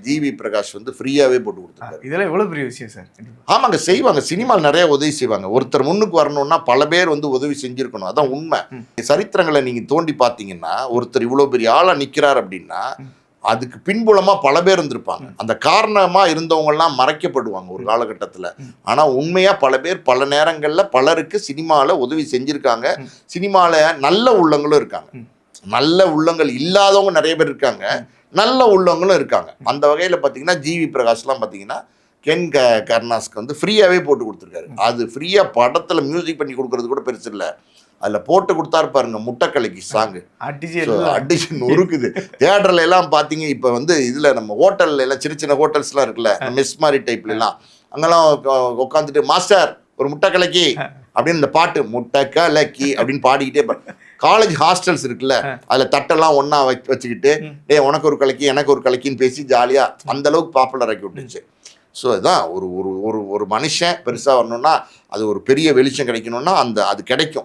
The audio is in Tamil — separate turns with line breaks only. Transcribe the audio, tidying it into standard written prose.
ஜிவி பிரகாஷ் வந்து ஃப்ரீயாவே போட்டு கொடுத்துருக்காரு.
இதெல்லாம் எவ்வளவு பெரிய விஷயம் சார்.
ஆமாங்க, செய்வாங்க. சினிமாவில் நிறைய உதவி செய்வாங்க. ஒருத்தர் முன்னுக்கு வரணும்னா பல பேர் வந்து உதவி செஞ்சிருக்கணும். அதான் உண்மை. சரித்திரங்களை நீங்க தோண்டி பார்த்தீங்கன்னா ஒருத்தர் இவ்வளோ பெரிய ஆளா நிற்கிறார் அப்படின்னா அதுக்கு பின்புலமா பல பேர் இருந்திருப்பாங்க. அந்த காரணமா இருந்தவங்கெல்லாம் மறைக்கப்படுவாங்க ஒரு காலகட்டத்தில். ஆனா உண்மையா பல பேர் பல நேரங்களில் பலருக்கு சினிமாவில் உதவி செஞ்சிருக்காங்க. சினிமாவில் நல்ல உள்ளங்களும் இருக்காங்க, நல்ல உள்ளங்கள் இல்லாதவங்க நிறைய பேர் இருக்காங்க, நல்ல உள்ளவங்களும் இருக்காங்க. அந்த வகையில் பார்த்தீங்கன்னா ஜிவி பிரகாஷ்லாம் பார்த்தீங்கன்னா கென் கருணாஸ்க்கு வந்து ஃப்ரீயாகவே போட்டு கொடுத்துருக்காரு. அது ஃப்ரீயாக படத்தில் மியூசிக் பண்ணி கொடுக்கறது கூட பெருசு இல்லை, அதில் போட்டு கொடுத்தாரு பாருங்க முட்டைக்கலைக்கு சாங்கு அடிஷன் இருக்குது. தியேட்டர்ல எல்லாம் பார்த்தீங்க. இப்போ வந்து இதில் நம்ம ஹோட்டல்ல எல்லாம் சின்ன சின்ன ஹோட்டல்ஸ்லாம் இருக்குல்ல, மெஸ் மாதிரி டைப்ல எல்லாம் அங்கெல்லாம் உட்காந்துட்டு மாஸ்டர் ஒரு முட்டைக்கலைக்கு அப்படின்னு இந்த பாட்டு முட்டைக்கலைக்கு அப்படின்னு பாடிக்கிட்டே காலேஜ் ஹாஸ்டல்ஸ் இருக்குல்ல அதில் தட்டெல்லாம் ஒன்றா வச்சுக்கிட்டு உனக்கு ஒரு கலைக்கு எனக்கு ஒரு கலைக்கின்னு பேசி ஜாலியாக அந்த அளவுக்கு பாப்புலர் ஆக்கி விட்டுச்சு. ஸோ இதுதான் ஒரு ஒரு ஒரு மனுஷன் பெருசாக வரணும்னா அது ஒரு பெரிய வெளிச்சம் கிடைக்கணும்னா அது கிடைக்கும்.